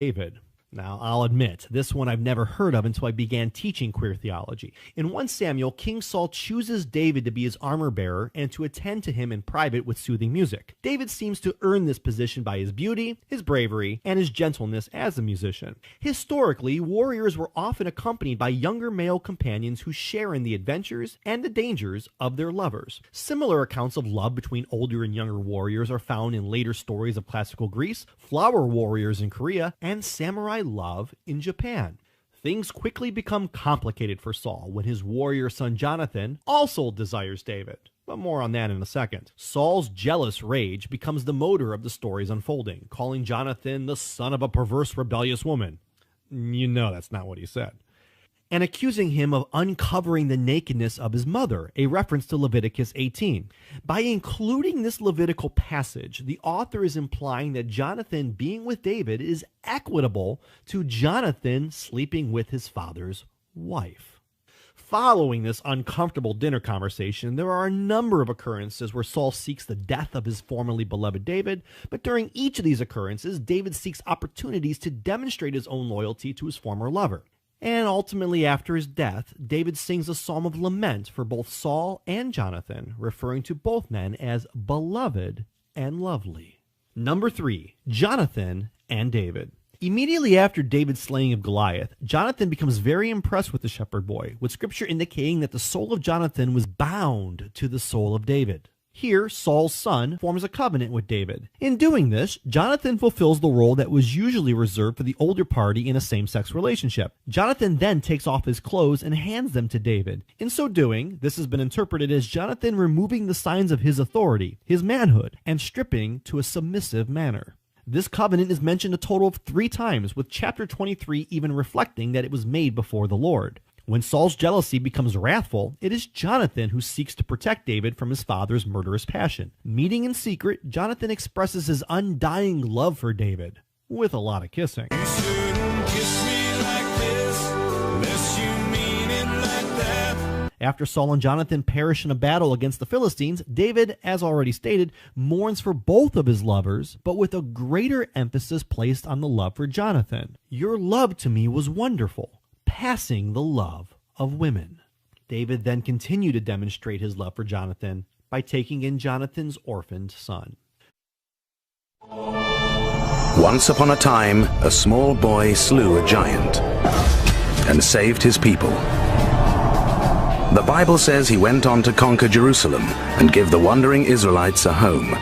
David. Now, I'll admit, this one I've never heard of until I began teaching queer theology. In 1 Samuel, King Saul chooses David to be his armor bearer and to attend to him in private with soothing music. David seems to earn this position by his beauty, his bravery, and his gentleness as a musician. Historically, warriors were often accompanied by younger male companions who share in the adventures and the dangers of their lovers. Similar accounts of love between older and younger warriors are found in later stories of classical Greece, flower warriors in Korea, and samurai love in Japan. Things quickly become complicated for Saul when his warrior son Jonhatan also desires David. But more on that in a second. Saul's jealous rage becomes the motor of the story's unfolding, calling Jonhatan the son of a perverse, rebellious woman. You know that's not what he said. And accusing him of uncovering the nakedness of his mother, a reference to Leviticus 18. By including this Levitical passage, the author is implying that Jonhatan being with David is equitable to Jonhatan sleeping with his father's wife. Following this uncomfortable dinner conversation, there are a number of occurrences where Saul seeks the death of his formerly beloved David, but during each of these occurrences, David seeks opportunities to demonstrate his own loyalty to his former lover. And ultimately, after his death, David sings a psalm of lament for both Saul and Jonhatan, referring to both men as beloved and lovely. Number 3, Jonhatan and David. Immediately after David's slaying of Goliath, Jonhatan becomes very impressed with the shepherd boy, with scripture indicating that the soul of Jonhatan was bound to the soul of David. Here, Saul's son forms a covenant with David. In doing this, Jonhatan fulfills the role that was usually reserved for the older party in a same-sex relationship. Jonhatan then takes off his clothes and hands them to David. In so doing, this has been interpreted as Jonhatan removing the signs of his authority, his manhood, and stripping to a submissive manner. This covenant is mentioned a total of 3 times, with chapter 23 even reflecting that it was made before the Lord. When Saul's jealousy becomes wrathful, it is Jonhatan who seeks to protect David from his father's murderous passion. Meeting in secret, Jonhatan expresses his undying love for David, with a lot of kissing. You shouldn't kiss me like this, unless you mean it like that. After Saul and Jonhatan perish in a battle against the Philistines, David, as already stated, mourns for both of his lovers, but with a greater emphasis placed on the love for Jonhatan. Your love to me was wonderful, passing the love of women. David then continued to demonstrate his love for Jonhatan by taking in Jonathan's orphaned son. Once upon a time, a small boy slew a giant and saved his people. The Bible says he went on to conquer Jerusalem and give the wandering Israelites a home.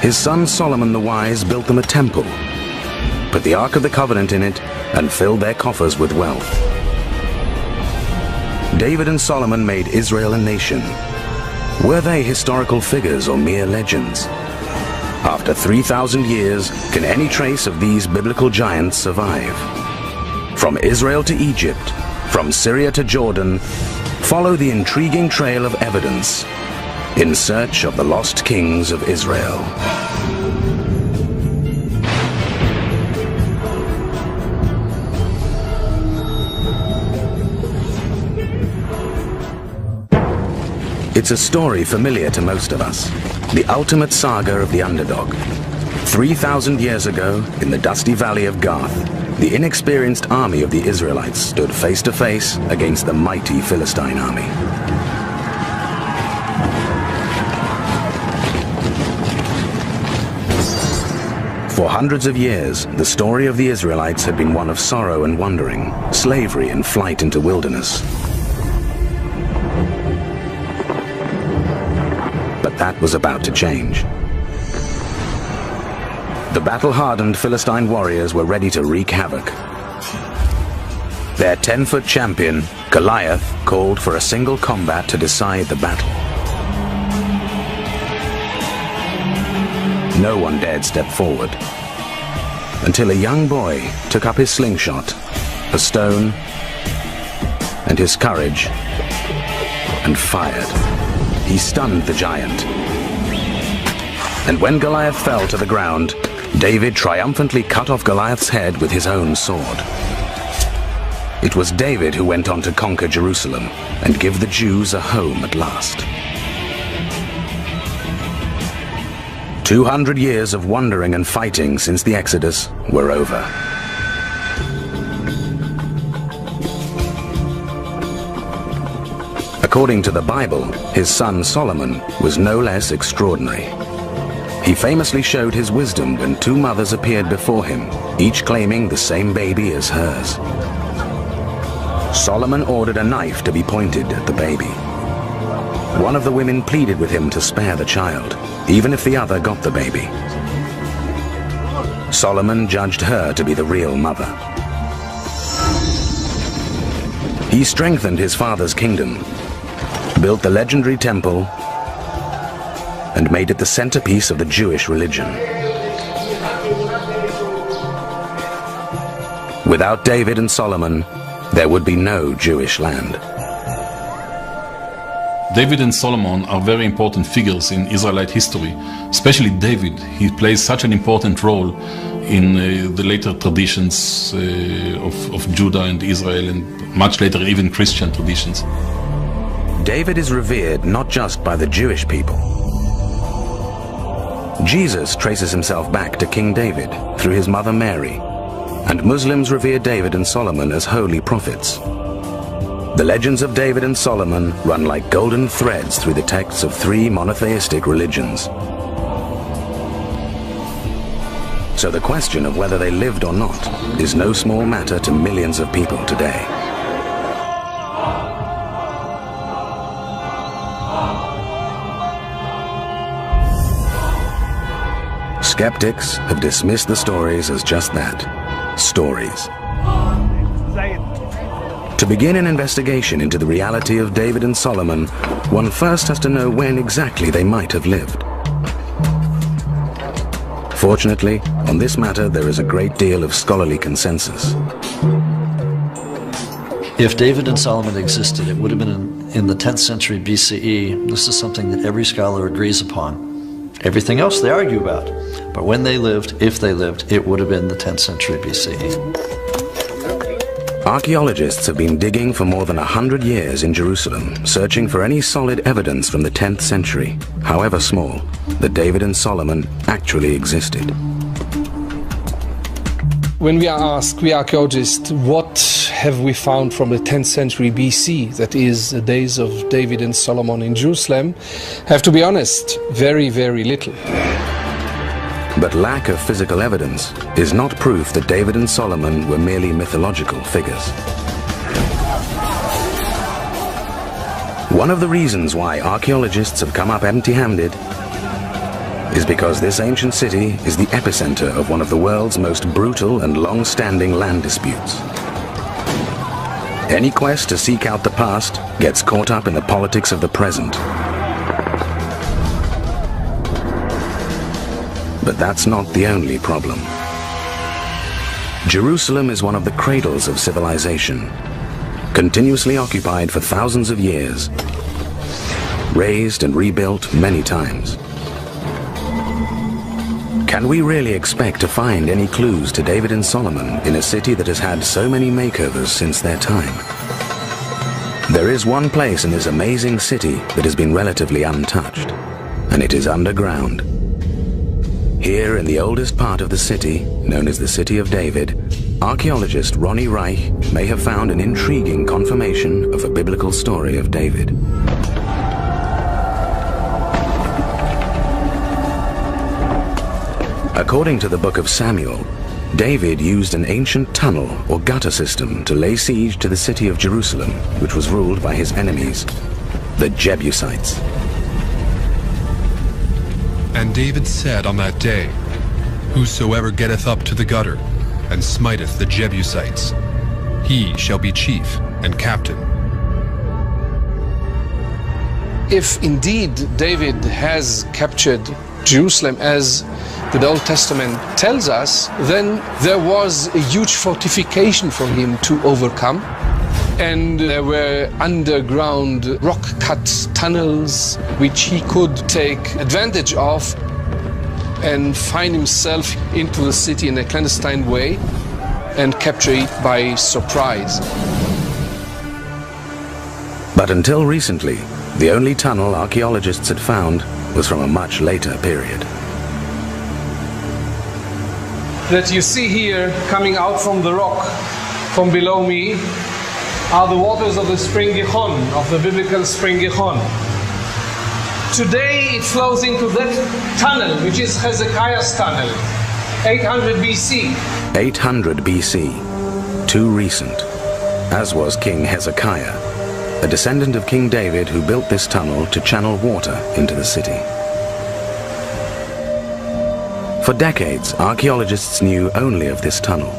His son Solomon the Wise built them a temple, put the Ark of the Covenant in it, and filled their coffers with wealth. David and Solomon made Israel a nation. Were they historical figures or mere legends? After 3,000 years, can any trace of these biblical giants survive? From Israel to Egypt, from Syria to Jordan, follow the intriguing trail of evidence in search of the lost kings of Israel. It's a story familiar to most of us, the ultimate saga of the underdog. 3,000 years ago, in the dusty valley of Gath, the inexperienced army of the Israelites stood face to face against the mighty Philistine army. For hundreds of years, the story of the Israelites had been one of sorrow and wandering, slavery and flight into wilderness. But that was about to change. The battle-hardened Philistine warriors were ready to wreak havoc. Their 10-foot champion, Goliath, called for a single combat to decide the battle. No one dared step forward, until a young boy took up his slingshot, a stone, and his courage, and fired. He stunned the giant. And when Goliath fell to the ground, David triumphantly cut off Goliath's head with his own sword. It was David who went on to conquer Jerusalem and give the Jews a home at last. 200 years of wandering and fighting since the Exodus were over. According to the Bible, his son Solomon was no less extraordinary. He famously showed his wisdom when two mothers appeared before him, each claiming the same baby as hers. Solomon ordered a knife to be pointed at the baby. One of the women pleaded with him to spare the child, even if the other got the baby. Solomon judged her to be the real mother. He strengthened his father's kingdom, built the legendary temple, and made it the centerpiece of the Jewish religion. Without David and Solomon, there would be no Jewish land. David and Solomon are very important figures in Israelite history, especially David. He plays such an important role in the later traditions of Judah and Israel, and much later even Christian traditions. David is revered not just by the Jewish people. Jesus traces himself back to King David through his mother Mary, and Muslims revere David and Solomon as holy prophets. The legends of David and Solomon run like golden threads through the texts of three monotheistic religions. So the question of whether they lived or not is no small matter to millions of people today. Skeptics have dismissed the stories as just that, stories. To begin an investigation into the reality of David and Solomon, one first has to know when exactly they might have lived. Fortunately, on this matter there is a great deal of scholarly consensus. If David and Solomon existed, it would have been in the 10th century BCE. This is something that every scholar agrees upon. Everything else they argue about. But when they lived, if they lived, it would have been the 10th century BCE. Archaeologists have been digging for more than 100 years in Jerusalem, searching for any solid evidence from the 10th century, however small, that David and Solomon actually existed. When we are asked, we archaeologists, what have we found from the 10th century BC, that is the days of David and Solomon in Jerusalem, have to be honest, very, very little. But lack of physical evidence is not proof that David and Solomon were merely mythological figures. One of the reasons why archaeologists have come up empty-handed is because this ancient city is the epicenter of one of the world's most brutal and long-standing land disputes. Any quest to seek out the past gets caught up in the politics of the present. But that's not the only problem. Jerusalem is one of the cradles of civilization, continuously occupied for thousands of years, raised and rebuilt many times. Can we really expect to find any clues to David and Solomon in a city that has had so many makeovers since their time? There is one place in this amazing city that has been relatively untouched, and it is underground. Here in the oldest part of the city, known as the City of David, archaeologist Ronnie Reich may have found an intriguing confirmation of a biblical story of David. According to the book of Samuel, David used an ancient tunnel or gutter system to lay siege to the city of Jerusalem, which was ruled by his enemies, the Jebusites. And David said on that day, Whosoever getteth up to the gutter, and smiteth the Jebusites, he shall be chief and captain. If indeed David has captured Jerusalem as the Old Testament tells us, then there was a huge fortification for him to overcome. And there were underground rock-cut tunnels which he could take advantage of and find himself into the city in a clandestine way and capture it by surprise. But until recently, the only tunnel archaeologists had found was from a much later period. that you see here coming out from the rock from below me are the waters of the spring Gihon, of the biblical spring Gihon. Today it flows into that tunnel, which is Hezekiah's tunnel, 800 BC. 800 BC, too recent, as was King Hezekiah, a descendant of King David who built this tunnel to channel water into the city. For decades, archaeologists knew only of this tunnel,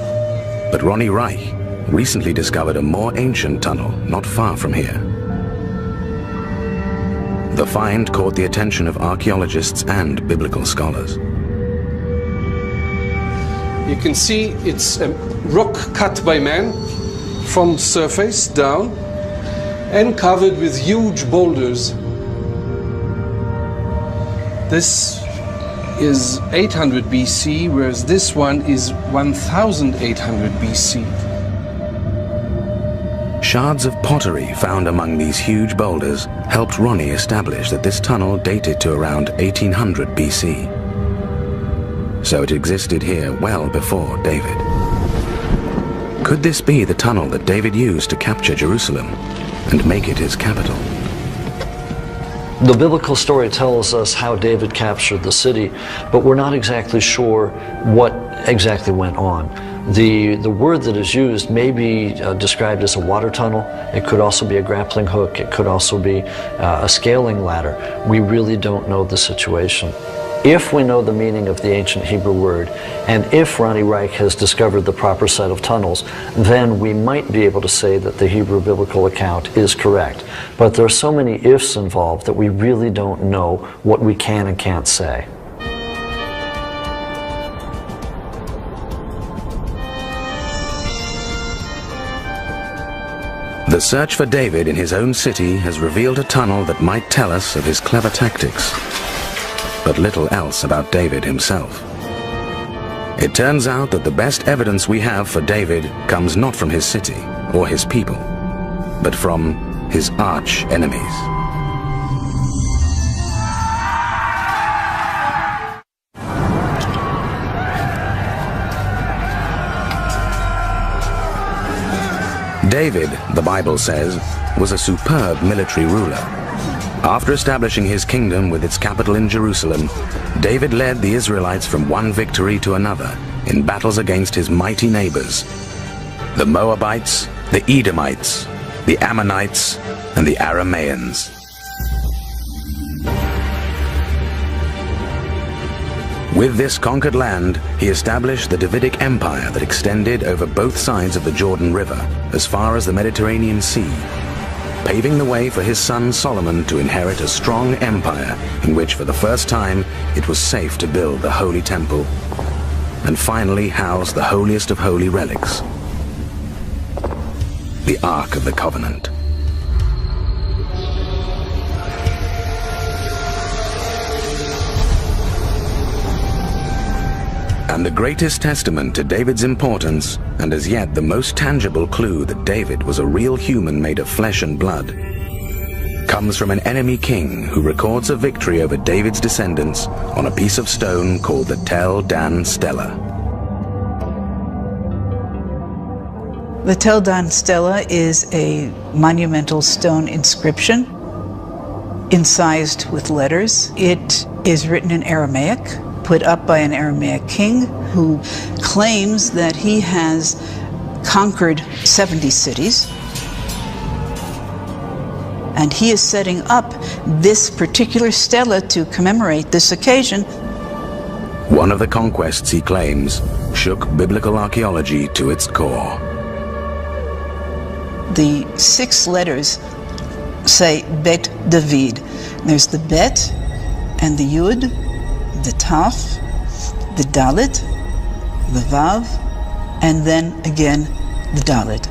but Ronnie Reich recently discovered a more ancient tunnel not far from here. The find caught the attention of archaeologists and biblical scholars. You can see it's a rock cut by man from surface down and covered with huge boulders. This is 800 BC, whereas this one is 1800 BC. Shards of pottery found among these huge boulders helped Ronnie establish that this tunnel dated to around 1800 BC. So it existed here well before David. Could this be the tunnel that David used to capture Jerusalem and make it his capital? The biblical story tells us how David captured the city, but we're not exactly sure what exactly went on. The word that is used may be described as a water tunnel. It could also be a grappling hook. It could also be a scaling ladder. We really don't know the situation. If we know the meaning of the ancient Hebrew word, and if Ronnie Reich has discovered the proper set of tunnels, then we might be able to say that the Hebrew biblical account is correct. But there are so many ifs involved that we really don't know what we can and can't say. The search for David in his own city has revealed a tunnel that might tell us of his clever tactics, but little else about David himself. It turns out that the best evidence we have for David comes not from his city or his people, but from his arch enemies. David, the Bible says, was a superb military ruler. After establishing his kingdom with its capital in Jerusalem, David led the Israelites from one victory to another in battles against his mighty neighbors, the Moabites, the Edomites, the Ammonites, and the Arameans. With this conquered land, he established the Davidic Empire that extended over both sides of the Jordan River as far as the Mediterranean Sea, paving the way for his son Solomon to inherit a strong empire in which for the first time it was safe to build the Holy Temple and finally house the holiest of holy relics, the Ark of the Covenant. And the greatest testament to David's importance, and as yet the most tangible clue that David was a real human made of flesh and blood, comes from an enemy king who records a victory over David's descendants on a piece of stone called the Tel Dan Stela. The Tel Dan Stela is a monumental stone inscription incised with letters. It is written in Aramaic, put up by an Aramaic king who claims that he has conquered 70 cities. And he is setting up this particular stela to commemorate this occasion. One of the conquests, he claims, shook biblical archaeology to its core. The 6 letters say Bet David. There's the Bet and the Yud, the Taf, the Dalet, the Vav, and then again the Dalet,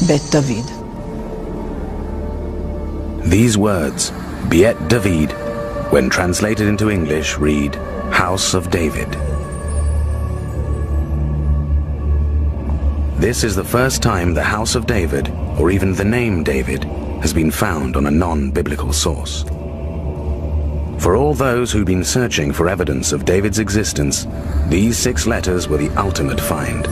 Bet David. These words, Bet David, when translated into English, read House of David. This is the first time the House of David, or even the name David, has been found on a non-biblical source. For all those who'd been searching for evidence of David's existence, these 6 letters were the ultimate find.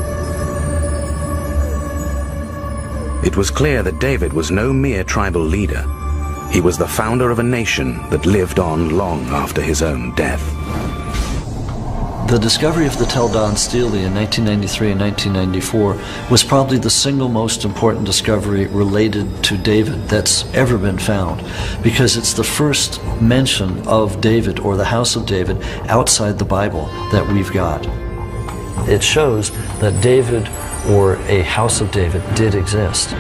It was clear that David was no mere tribal leader. He was the founder of a nation that lived on long after his own death. The discovery of the Tel Dan stele in 1993 and 1994 was probably the single most important discovery related to David that's ever been found, because it's the first mention of David or the house of David outside the Bible that we've got. It shows that David or a house of David did exist.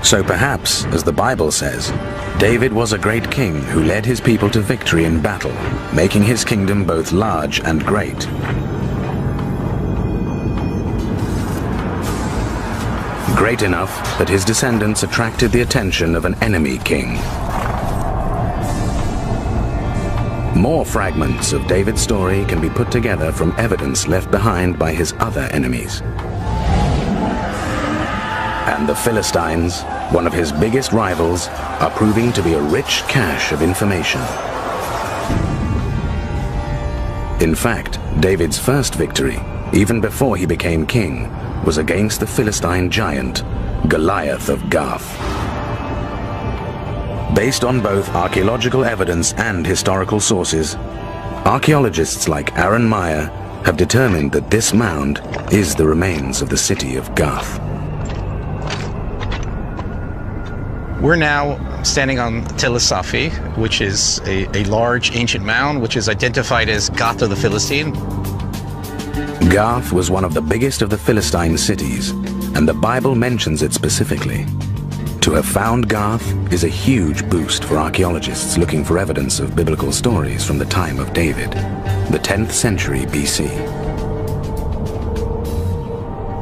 So perhaps, as the Bible says, David was a great king who led his people to victory in battle, making his kingdom both large and great. Great enough that his descendants attracted the attention of an enemy king. More fragments of David's story can be put together from evidence left behind by his other enemies. And the Philistines, one of his biggest rivals, are proving to be a rich cache of information. In fact, David's first victory, even before he became king, was against the Philistine giant, Goliath of Gath. Based on both archaeological evidence and historical sources, archaeologists like Aaron Meyer have determined that this mound is the remains of the city of Gath. We're now standing on Tel Safi, which is a large ancient mound which is identified as Gath of the Philistine. Gath was one of the biggest of the Philistine cities, and the Bible mentions it specifically. To have found Gath is a huge boost for archaeologists looking for evidence of biblical stories from the time of David, the 10th century BC.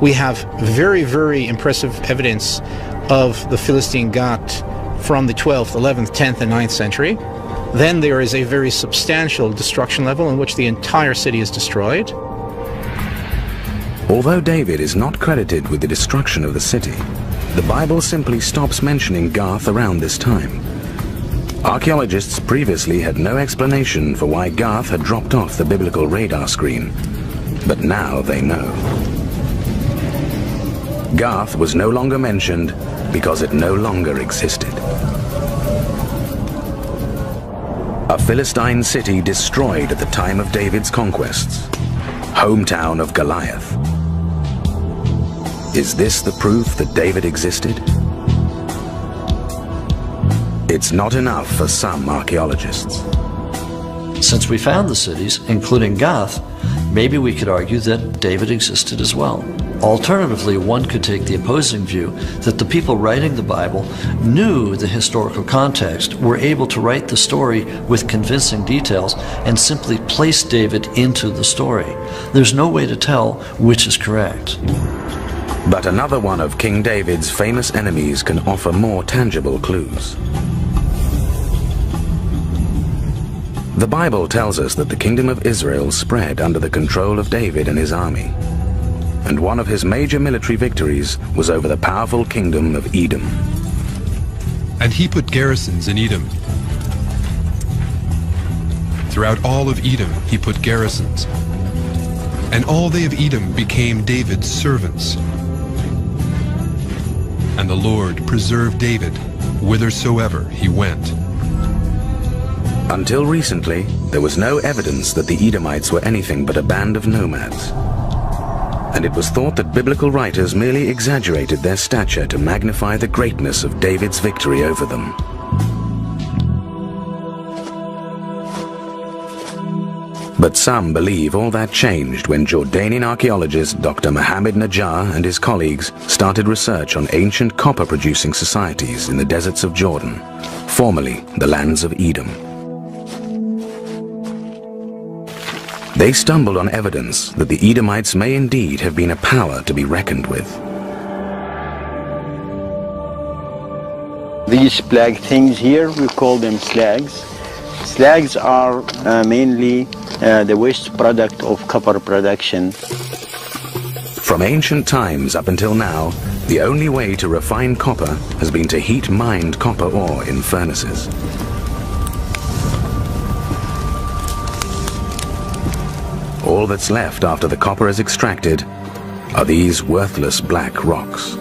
We have very, very impressive evidence of the Philistine Gath from the 12th, 11th, 10th, and 9th century. Then there is a very substantial destruction level in which the entire city is destroyed. Although David is not credited with the destruction of the city, the Bible simply stops mentioning Gath around this time. Archaeologists previously had no explanation for why Gath had dropped off the biblical radar screen, but now they know. Gath was no longer mentioned because it no longer existed. A Philistine city destroyed at the time of David's conquests, hometown of Goliath. Is this the proof that David existed? It's not enough for some archaeologists. Since we found the cities, including Gath, maybe we could argue that David existed as well. Alternatively, one could take the opposing view that the people writing the Bible knew the historical context, were able to write the story with convincing details, and simply place David into the story. There's no way to tell which is correct. But another one of King David's famous enemies can offer more tangible clues. The Bible tells us that the kingdom of Israel spread under the control of David and his army. And one of his major military victories was over the powerful kingdom of Edom. And he put garrisons in Edom. Throughout all of Edom he put garrisons. And all they of Edom became David's servants. And the Lord preserved David whithersoever he went. Until recently, there was no evidence that the Edomites were anything but a band of nomads. And it was thought that biblical writers merely exaggerated their stature to magnify the greatness of David's victory over them. But some believe all that changed when Jordanian archaeologist Dr. Mohammed Najjar and his colleagues started research on ancient copper-producing societies in the deserts of Jordan, formerly the lands of Edom. They stumbled on evidence that the Edomites may indeed have been a power to be reckoned with. These black things here, we call them slags. Slags are mainly the waste product of copper production. From ancient times up until now, the only way to refine copper has been to heat mined copper ore in furnaces. all that's left after the copper is extracted are these worthless black rocks.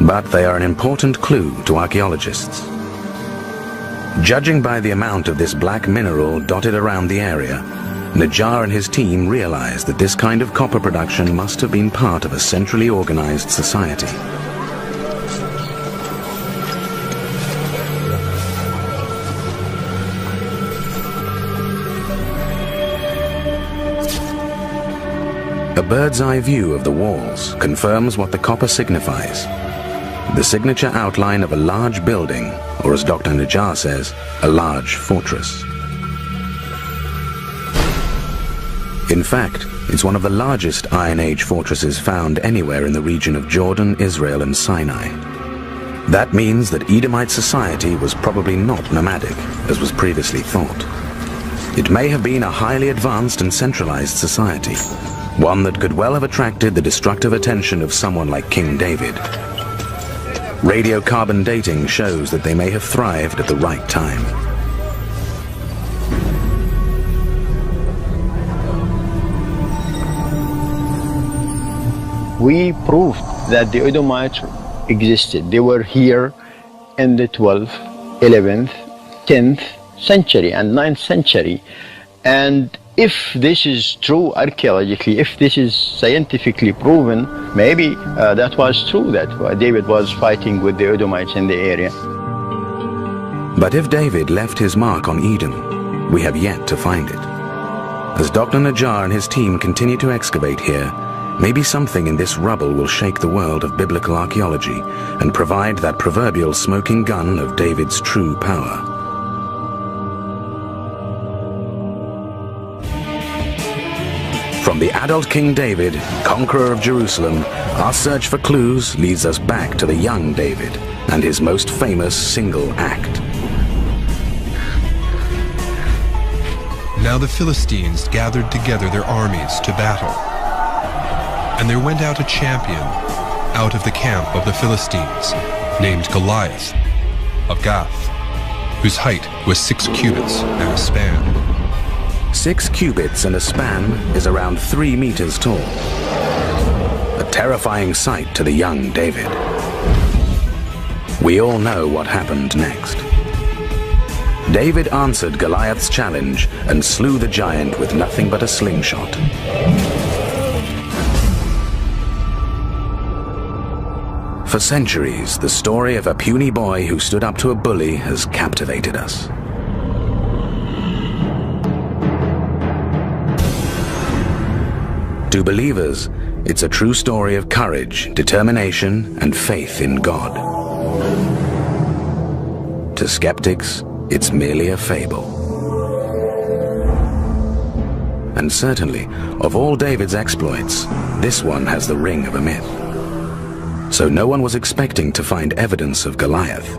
But they are an important clue to archaeologists. Judging by the amount of this black mineral dotted around the area, Najjar and his team realized that this kind of copper production must have been part of a centrally organized society. A bird's-eye view of the walls confirms what the copper signifies. The signature outline of a large building, or as Dr. Najjar says, a large fortress. In fact, it's one of the largest Iron Age fortresses found anywhere in the region of Jordan, Israel, and Sinai. That means that Edomite society was probably not nomadic, as was previously thought. It may have been a highly advanced and centralized society, one that could well have attracted the destructive attention of someone like King David. Radiocarbon dating shows that they may have thrived at the right time. We proved that the Edomites existed. They were here in the 12th, 11th, 10th century and 9th century. And if this is true archaeologically, if this is scientifically proven, maybe that was true, that David was fighting with the Edomites in the area. But if David left his mark on Edom, we have yet to find it. As Dr. Najjar and his team continue to excavate here, maybe something in this rubble will shake the world of biblical archaeology and provide that proverbial smoking gun of David's true power. From the adult King David, conqueror of Jerusalem, our search for clues leads us back to the young David and his most famous single act. Now the Philistines gathered together their armies to battle. And there went out a champion out of the camp of the Philistines, named Goliath of Gath, whose height was 6 cubits and a span. 6 cubits and a span is around 3 meters tall. A terrifying sight to the young David. We all know what happened next. David answered Goliath's challenge and slew the giant with nothing but a slingshot. For centuries, the story of a puny boy who stood up to a bully has captivated us. To believers, it's a true story of courage, determination, and faith in God. To skeptics, it's merely a fable. And certainly, of all David's exploits, this one has the ring of a myth. So no one was expecting to find evidence of Goliath.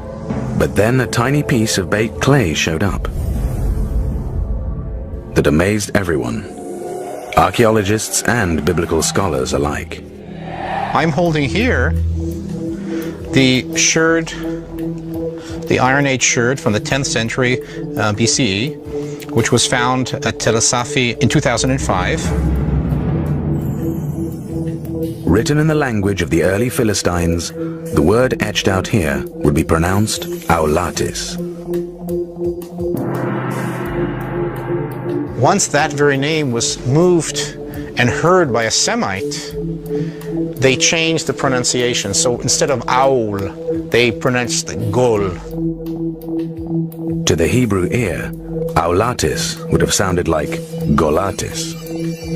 But then a tiny piece of baked clay showed up that amazed everyone, archaeologists and biblical scholars alike. I'm holding here the sherd, the Iron Age sherd from the 10th century BCE, which was found at Tel Asafi in 2005. Written in the language of the early Philistines, the word etched out here would be pronounced Aulatis. Once that very name was moved and heard by a Semite, they changed the pronunciation. So instead of Aul, they pronounced Gol. To the Hebrew ear, Aulatis would have sounded like Golatis,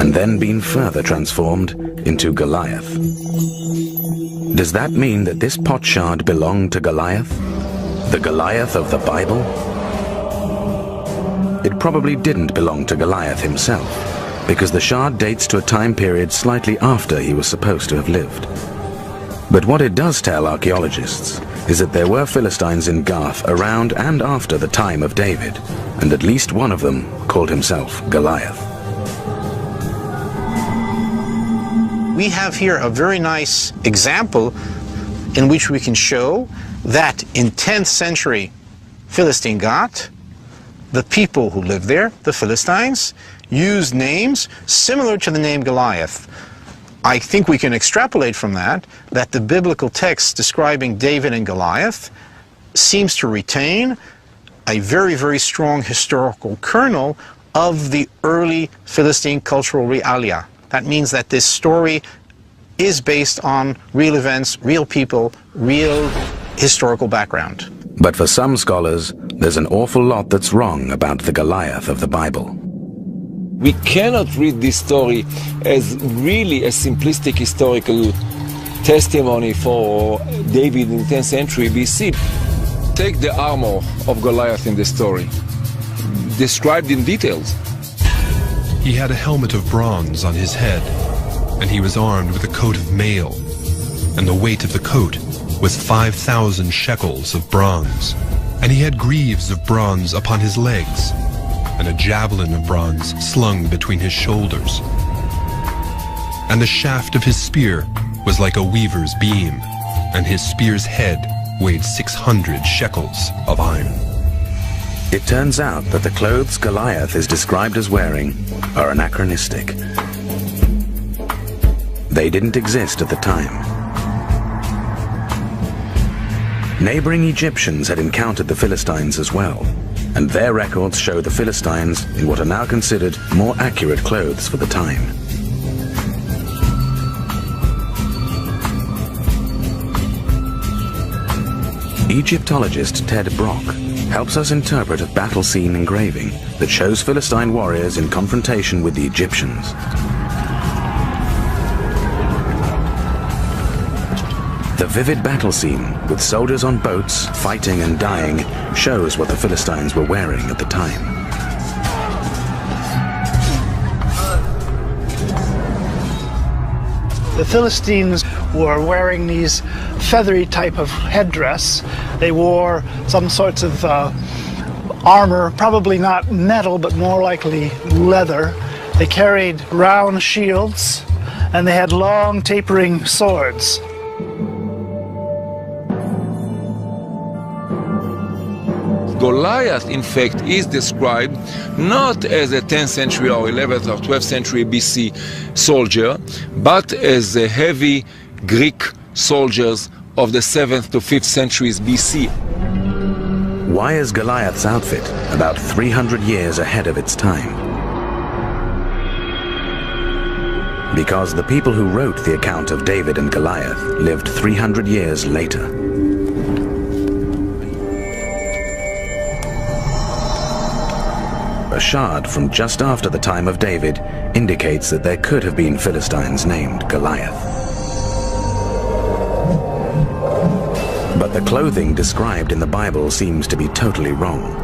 and then been further transformed into Goliath. Does that mean that this potsherd belonged to Goliath? The Goliath of the Bible? It probably didn't belong to Goliath himself, because the shard dates to a time period slightly after he was supposed to have lived. But what it does tell archaeologists is that there were Philistines in Gath around and after the time of David, and at least one of them called himself Goliath. We have here a very nice example in which we can show that in 10th century Philistine Gath, the people who lived there, the Philistines, used names similar to the name Goliath. I think we can extrapolate from that the biblical text describing David and Goliath seems to retain a very, very strong historical kernel of the early Philistine cultural realia. That means that this story is based on real events, real people, real historical background. But for some scholars, there's an awful lot that's wrong about the Goliath of the Bible. We cannot read this story as really a simplistic historical testimony for David in the 10th century BC. Take the armor of Goliath in the story, described in details. He had a helmet of bronze on his head, and he was armed with a coat of mail, and the weight of the coat was 5,000 shekels of bronze. And he had greaves of bronze upon his legs, and a javelin of bronze slung between his shoulders. And the shaft of his spear was like a weaver's beam, and his spear's head weighed 600 shekels of iron. It turns out that the clothes Goliath is described as wearing are anachronistic. They didn't exist at the time. Neighboring Egyptians had encountered the Philistines as well, and their records show the Philistines in what are now considered more accurate clothes for the time. Egyptologist Ted Brock helps us interpret a battle scene engraving that shows Philistine warriors in confrontation with the Egyptians. The vivid battle scene, with soldiers on boats, fighting and dying, shows what the Philistines were wearing at the time. The Philistines were wearing these feathery type of headdress. They wore some sorts of armor, probably not metal, but more likely leather. They carried round shields, and they had long tapering swords. Goliath, in fact, is described not as a 10th century or 11th or 12th century BC soldier, but as a heavy Greek soldiers of the 7th to 5th centuries BC. Why is Goliath's outfit about 300 years ahead of its time? Because the people who wrote the account of David and Goliath lived 300 years later. A shard from just after the time of David indicates that there could have been Philistines named Goliath. But the clothing described in the Bible seems to be totally wrong.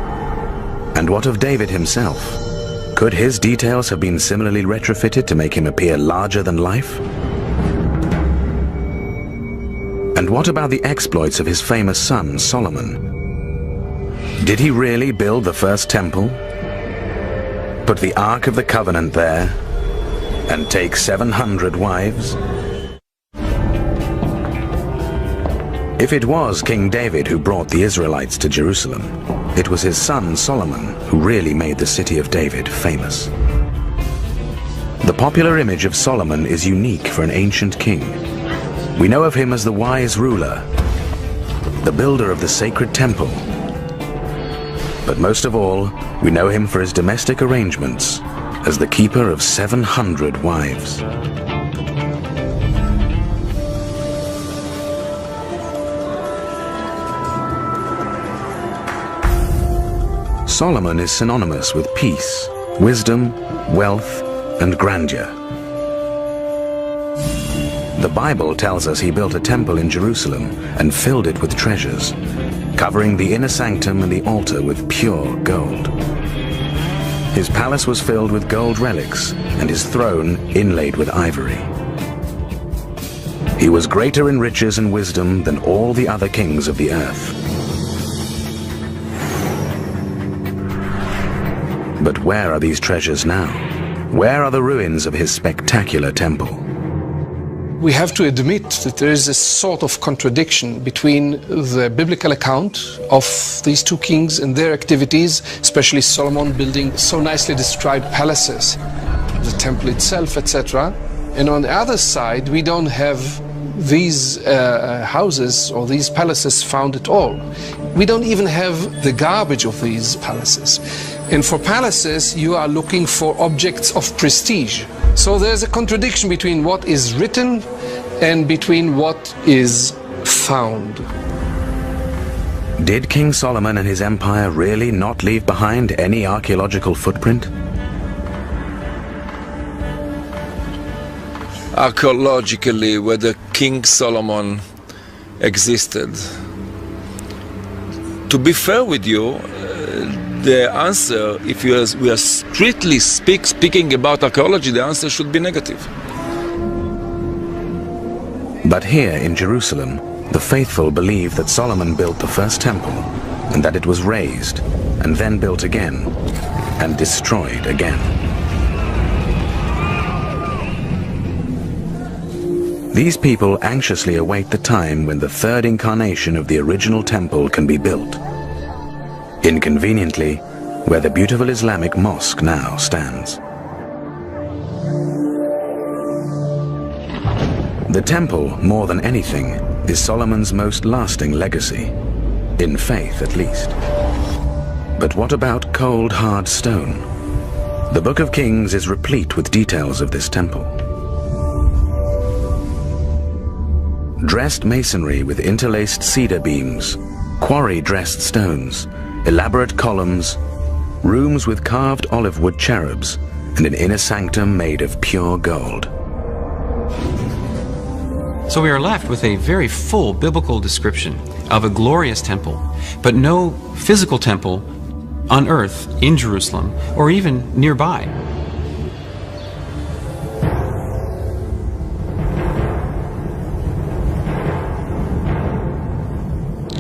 And what of David himself? Could his details have been similarly retrofitted to make him appear larger than life? And what about the exploits of his famous son, Solomon? Did he really build the first temple? Put the Ark of the Covenant there, and take 700 wives? If it was King David who brought the Israelites to Jerusalem, it was his son Solomon who really made the city of David famous. The popular image of Solomon is unique for an ancient king. We know of him as the wise ruler, the builder of the sacred temple. But most of all, we know him for his domestic arrangements as the keeper of 700 wives. Solomon is synonymous with peace, wisdom, wealth, and grandeur. The Bible tells us he built a temple in Jerusalem and filled it with treasures, covering the inner sanctum and the altar with pure gold. His palace was filled with gold relics, and his throne inlaid with ivory. He was greater in riches and wisdom than all the other kings of the earth. But where are these treasures now? Where are the ruins of his spectacular temple? We have to admit that there is a sort of contradiction between the biblical account of these two kings and their activities, especially Solomon building so nicely described palaces, the temple itself, etc. And on the other side, we don't have these houses or these palaces found at all. We don't even have the garbage of these palaces. And for palaces, you are looking for objects of prestige. So there's a contradiction between what is written and between what is found. Did King Solomon and his empire really not leave behind any archaeological footprint? Archaeologically, whether King Solomon existed. To be fair with you, the answer, if we are strictly speaking about archaeology, the answer should be negative. But here in Jerusalem, the faithful believe that Solomon built the first temple, and that it was razed, and then built again, and destroyed again. These people anxiously await the time when the third incarnation of the original temple can be built. Inconveniently, where the beautiful Islamic mosque now stands. The temple, more than anything, is Solomon's most lasting legacy, in faith at least. But what about cold, hard stone? The Book of Kings is replete with details of this temple. Dressed masonry with interlaced cedar beams, quarry-dressed stones, elaborate columns, rooms with carved olive wood cherubs, and an inner sanctum made of pure gold. So we are left with a very full biblical description of a glorious temple, but no physical temple on earth in Jerusalem or even nearby.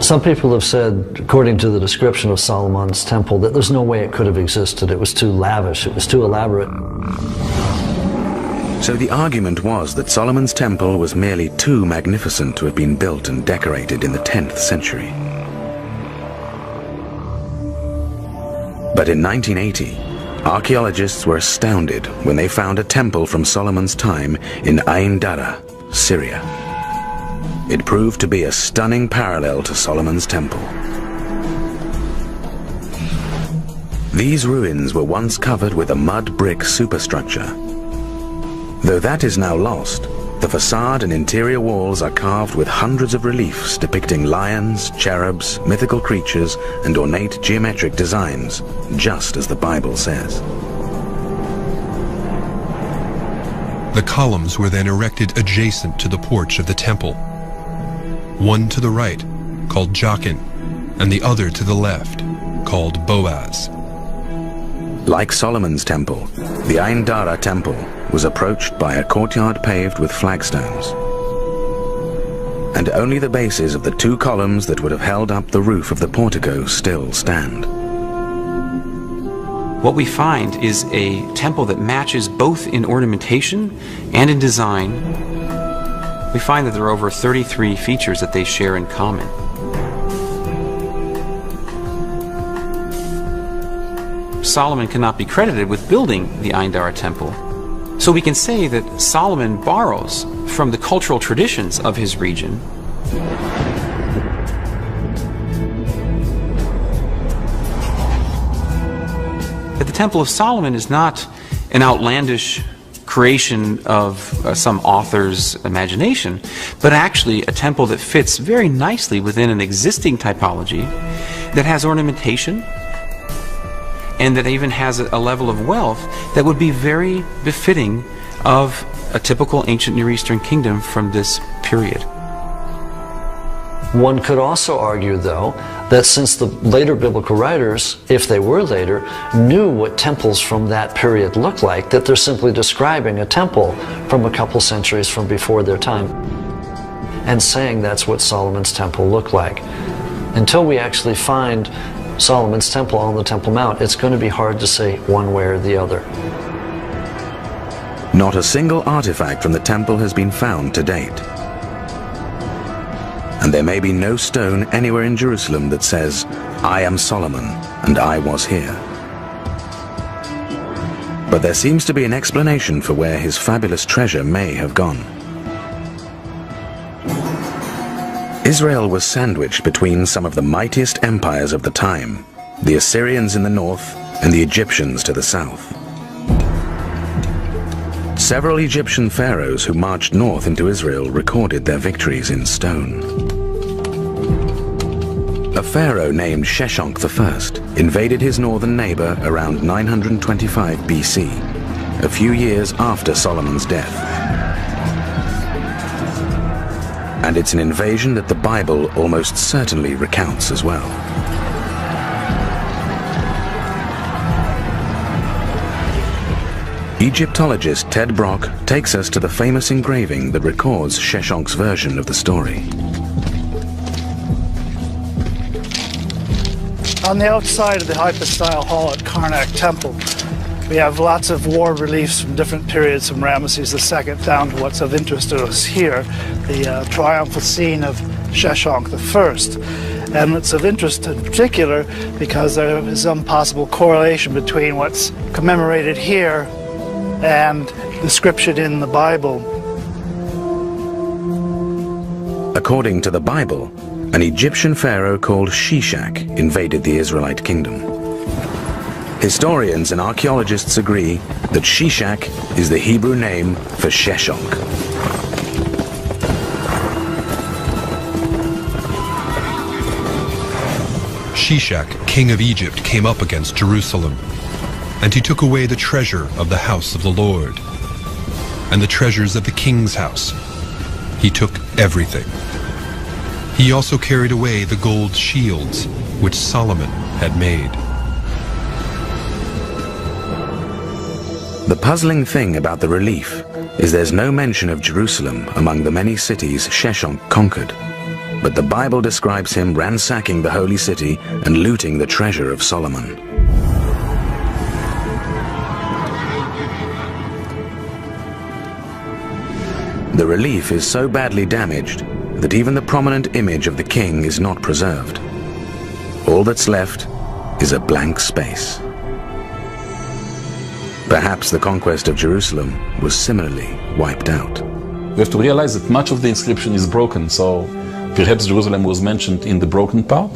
Some people have said, according to the description of Solomon's temple, that there's no way it could have existed. It was too lavish, it was too elaborate. So the argument was that Solomon's temple was merely too magnificent to have been built and decorated in the 10th century. But in 1980, archaeologists were astounded when they found a temple from Solomon's time in Ain Dara, Syria. It proved to be a stunning parallel to Solomon's temple. These ruins were once covered with a mud brick superstructure. Though that is now lost, the facade and interior walls are carved with hundreds of reliefs depicting lions, cherubs, mythical creatures, and ornate geometric designs, just as the Bible says. The columns were then erected adjacent to the porch of the temple. One to the right, called Jachin, and the other to the left, called Boaz. Like Solomon's temple, the Ain Dara temple was approached by a courtyard paved with flagstones. And only the bases of the two columns that would have held up the roof of the portico still stand. What we find is a temple that matches both in ornamentation and in design. We find that there are over 33 features that they share in common. Solomon cannot be credited with building the Ain Dara temple. So we can say that Solomon borrows from the cultural traditions of his region. But the Temple of Solomon is not an outlandish creation of some author's imagination, but actually a temple that fits very nicely within an existing typology that has ornamentation and that even has a level of wealth that would be very befitting of a typical ancient Near Eastern kingdom from this period. One could also argue, though, that since the later biblical writers, if they were later, knew what temples from that period looked like, that they're simply describing a temple from a couple centuries from before their time and saying that's what Solomon's temple looked like. Until we actually find Solomon's temple on the Temple Mount, it's going to be hard to say one way or the other. Not a single artifact from the temple has been found to date. And there may be no stone anywhere in Jerusalem that says, "I am Solomon, and I was here." But there seems to be an explanation for where his fabulous treasure may have gone. Israel was sandwiched between some of the mightiest empires of the time, the Assyrians in the north and the Egyptians to the south. Several Egyptian pharaohs who marched north into Israel recorded their victories in stone. A pharaoh named Sheshonq I invaded his northern neighbor around 925 BC, a few years after Solomon's death. And it's an invasion that the Bible almost certainly recounts as well. Egyptologist Ted Brock takes us to the famous engraving that records Sheshonq's version of the story. On the outside of the hypostyle hall at Karnak Temple, we have lots of war reliefs from different periods from Ramesses II down to what's of interest to us here, the triumphal scene of Sheshonq I. And it's of interest in particular because there is some possible correlation between what's commemorated here and description in the Bible. According to the Bible, an Egyptian pharaoh called Shishak invaded the Israelite kingdom. Historians and archaeologists agree that Shishak is the Hebrew name for Sheshonq. Shishak, king of Egypt, came up against Jerusalem, and he took away the treasure of the house of the Lord, and the treasures of the king's house. He took everything. He also carried away the gold shields which Solomon had made. The puzzling thing about the relief is there's no mention of Jerusalem among the many cities Sheshonq conquered, but the Bible describes him ransacking the holy city and looting the treasure of Solomon. The relief is so badly damaged that even the prominent image of the king is not preserved. All that's left is a blank space. Perhaps the conquest of Jerusalem was similarly wiped out. We have to realize that much of the inscription is broken, so perhaps Jerusalem was mentioned in the broken part.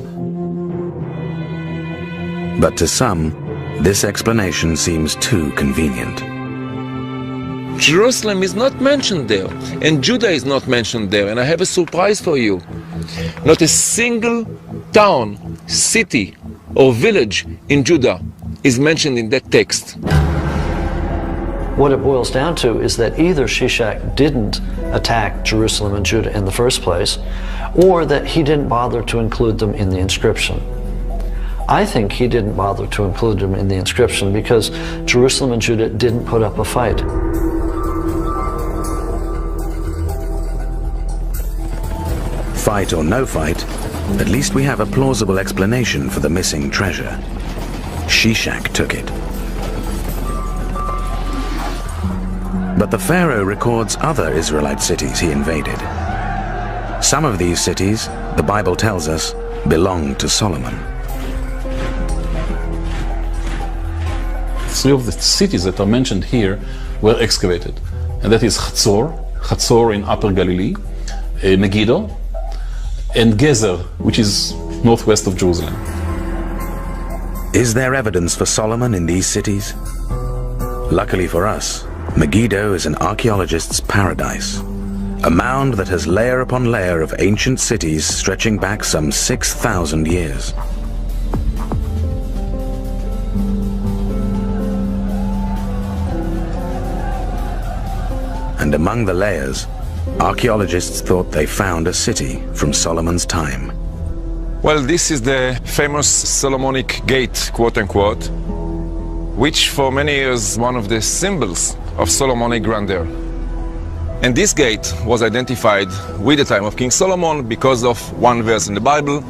But to some, this explanation seems too convenient. Jerusalem is not mentioned there, and Judah is not mentioned there, and I have a surprise for you. Not a single town, city, or village in Judah is mentioned in that text. What it boils down to is that either Shishak didn't attack Jerusalem and Judah in the first place, or that he didn't bother to include them in the inscription. I think he didn't bother to include them in the inscription because Jerusalem and Judah didn't put up a fight. Fight or no fight, at least we have a plausible explanation for the missing treasure. Shishak took it. But the Pharaoh records other Israelite cities he invaded. Some of these cities, the Bible tells us, belonged to Solomon. Three of the cities that are mentioned here were excavated, and that is Hatzor in Upper Galilee, Megiddo, and Gezer, which is northwest of Jerusalem. Is there evidence for Solomon in these cities? Luckily for us, Megiddo is an archaeologist's paradise, a mound that has layer upon layer of ancient cities stretching back some 6,000 years. And among the layers, archaeologists thought they found a city from Solomon's time. Well, this is the famous Solomonic gate, quote unquote, which for many years one of the symbols of Solomonic grandeur. And this gate was identified with the time of King Solomon because of one verse in the Bible,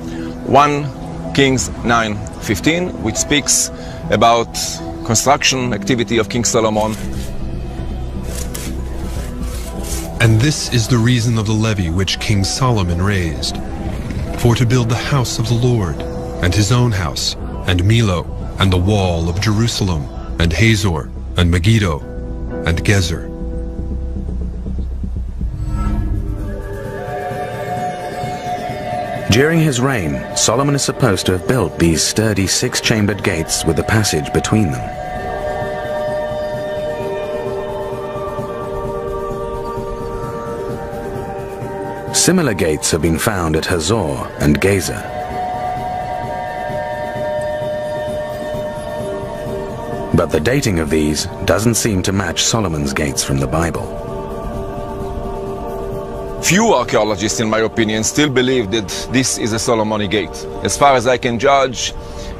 1 Kings 9:15, which speaks about construction activity of King Solomon. And this is the reason of the levy which King Solomon raised, for to build the house of the Lord, and his own house, and Milo, and the wall of Jerusalem, and Hazor, and Megiddo, and Gezer. During his reign, Solomon is supposed to have built these sturdy six-chambered gates with a passage between them. Similar gates have been found at Hazor and Gezer. But the dating of these doesn't seem to match Solomon's gates from the Bible. Few archaeologists, in my opinion, still believe that this is a Solomonic gate. As far as I can judge,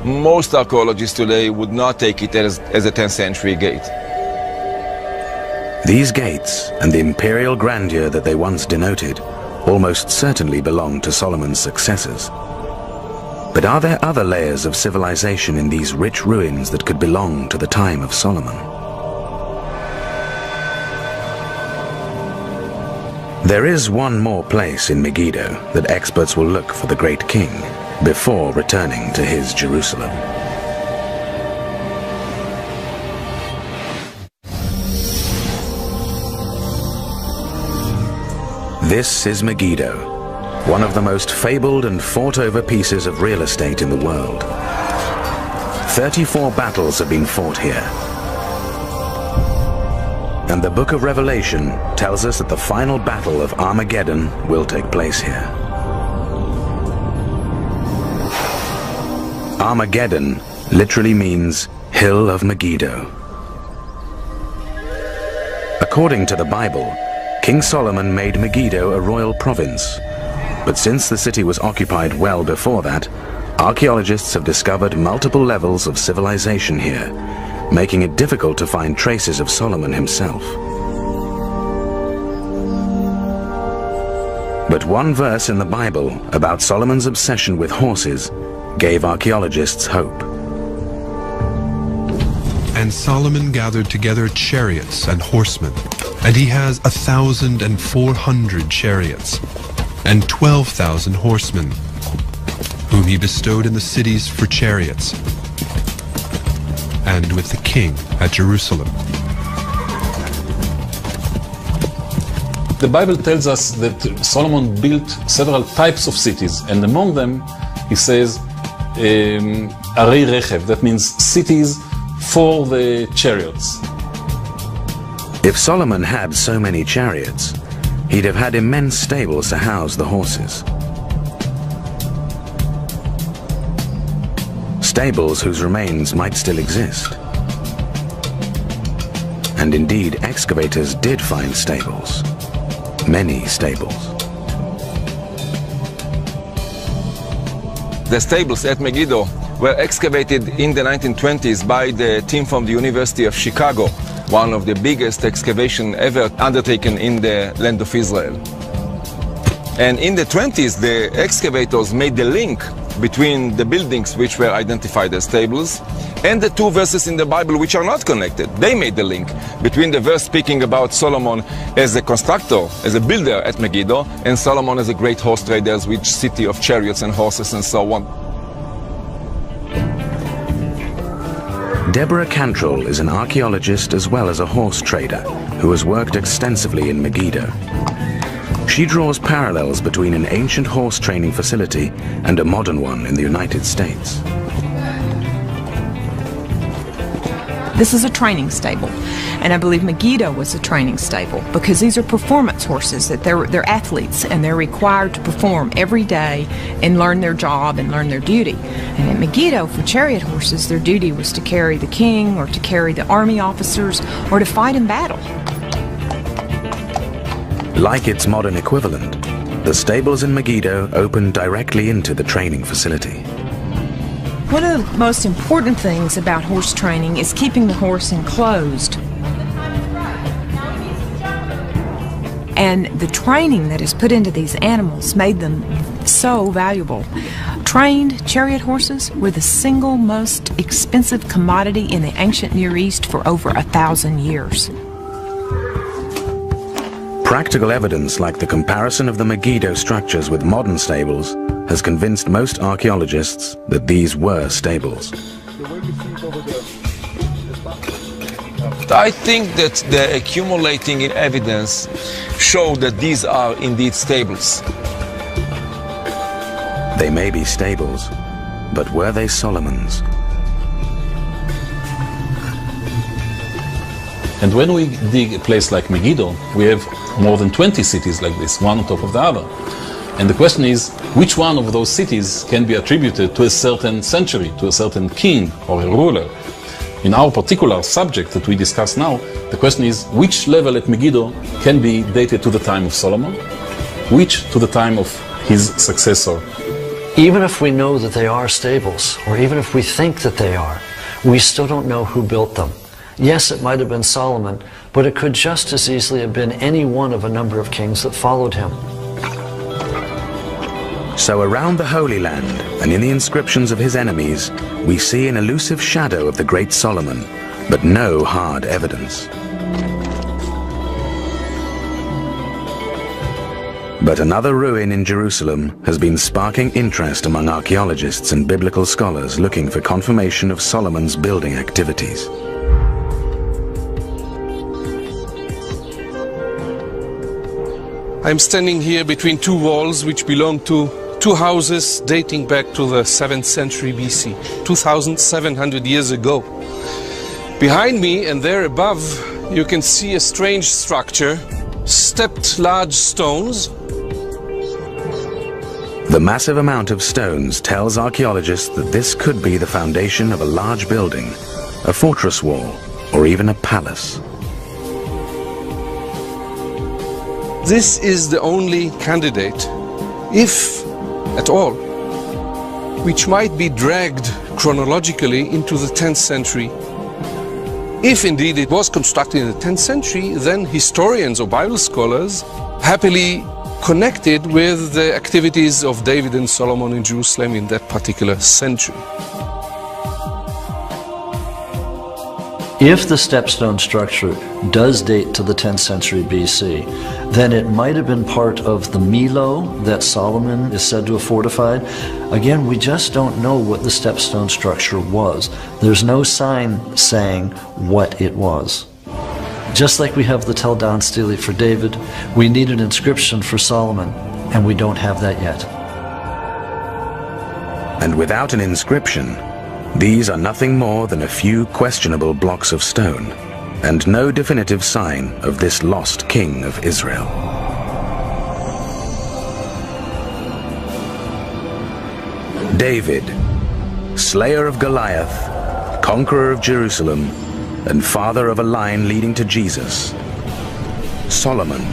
most archaeologists today would not take it as a 10th century gate. These gates, and the imperial grandeur that they once denoted, almost certainly belonged to Solomon's successors. But are there other layers of civilization in these rich ruins that could belong to the time of Solomon? There is one more place in Megiddo that experts will look for the great king before returning to his Jerusalem. This is Megiddo, one of the most fabled and fought-over pieces of real estate in the world. 34 battles have been fought here. And the book of Revelation tells us that the final battle of Armageddon will take place here. Armageddon literally means Hill of Megiddo. According to the Bible, King Solomon made Megiddo a royal province. But since the city was occupied well before that, archaeologists have discovered multiple levels of civilization here, making it difficult to find traces of Solomon himself. But one verse in the Bible about Solomon's obsession with horses gave archaeologists hope. And Solomon gathered together chariots and horsemen, and he has 1,400 chariots, and 12,000 horsemen, whom he bestowed in the cities for chariots, and with the king at Jerusalem. The Bible tells us that Solomon built several types of cities, and among them, he says, Arei Rechev, that means cities for the chariots. If Solomon had so many chariots, he'd have had immense stables to house the horses. Stables whose remains might still exist. And indeed, excavators did find stables. Many stables. The stables at Megiddo were excavated in the 1920s by the team from the University of Chicago, one of the biggest excavations ever undertaken in the land of Israel. And in the 20s, the excavators made the link between the buildings which were identified as stables and the two verses in the Bible which are not connected. They made the link between the verse speaking about Solomon as a constructor, as a builder at Megiddo, and Solomon as a great horse trader, which city of chariots and horses and so on. Deborah Cantrell is an archaeologist as well as a horse trader who has worked extensively in Megiddo. She draws parallels between an ancient horse training facility and a modern one in the United States. This is a training stable, and I believe Megiddo was a training stable because these are performance horses, that they're athletes and they're required to perform every day and learn their job and learn their duty. And at Megiddo, for chariot horses, their duty was to carry the king or to carry the army officers or to fight in battle. Like its modern equivalent, the stables in Megiddo open directly into the training facility. One of the most important things about horse training is keeping the horse enclosed. And the training that is put into these animals made them so valuable. Trained chariot horses were the single most expensive commodity in the ancient Near East for over 1,000 years. Practical evidence like the comparison of the Megiddo structures with modern stables has convinced most archaeologists that these were stables. I think that the accumulating evidence show that these are indeed stables. They may be stables, but were they Solomon's? And when we dig a place like Megiddo, we have more than 20 cities like this, one on top of the other. And the question is, which one of those cities can be attributed to a certain century, to a certain king or a ruler? In our particular subject that we discuss now, the question is, which level at Megiddo can be dated to the time of Solomon, which to the time of his successor? Even if we know that they are stables, or even if we think that they are, we still don't know who built them. Yes, it might have been Solomon, but it could just as easily have been any one of a number of kings that followed him. So around the Holy Land, and in the inscriptions of his enemies, we see an elusive shadow of the great Solomon, but no hard evidence. But another ruin in Jerusalem has been sparking interest among archaeologists and biblical scholars looking for confirmation of Solomon's building activities. I'm standing here between two walls which belong to two houses dating back to the 7th century BC, 2,700 years ago. Behind me and there above, you can see a strange structure, stepped large stones. The massive amount of stones tells archaeologists that this could be the foundation of a large building, a fortress wall, or even a palace. This is the only candidate, if at all, which might be dragged chronologically into the 10th century. If indeed it was constructed in the 10th century, then historians or Bible scholars happily connected with the activities of David and Solomon in Jerusalem in that particular century. If the stepstone structure does date to the 10th century BC, then it might have been part of the Milo that Solomon is said to have fortified. Again, we just don't know what the stepstone structure was. There's no sign saying what it was. Just like we have the Tel Dan stele for David, we need an inscription for Solomon, and we don't have that yet. And without an inscription, these are nothing more than a few questionable blocks of stone, and no definitive sign of this lost king of Israel. David, slayer of Goliath, conqueror of Jerusalem, and father of a line leading to Jesus. Solomon,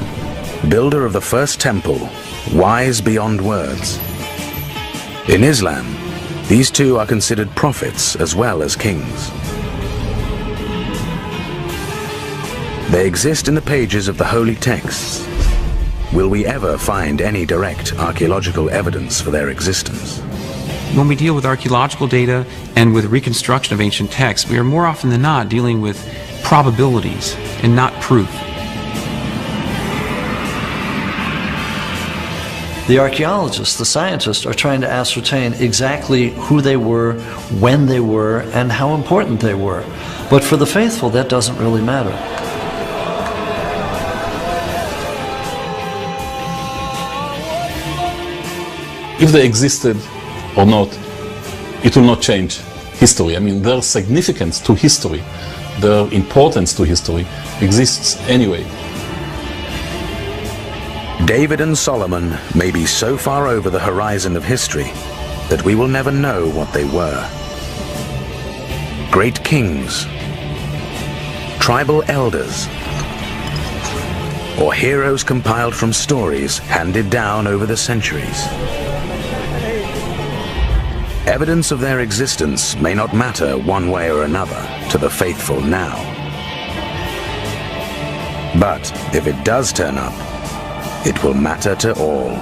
builder of the first temple, wise beyond words. In Islam, these two are considered prophets as well as kings. They exist in the pages of the holy texts. Will we ever find any direct archaeological evidence for their existence? When we deal with archaeological data and with reconstruction of ancient texts, we are more often than not dealing with probabilities and not proof. The archaeologists, the scientists, are trying to ascertain exactly who they were, when they were, and how important they were. But for the faithful, that doesn't really matter. If they existed or not, it will not change history. I mean, their significance to history, their importance to history exists anyway. David and Solomon may be so far over the horizon of history that we will never know what they were. Great kings, tribal elders, or heroes compiled from stories handed down over the centuries. Evidence of their existence may not matter one way or another to the faithful now. But if it does turn up, it will matter to all.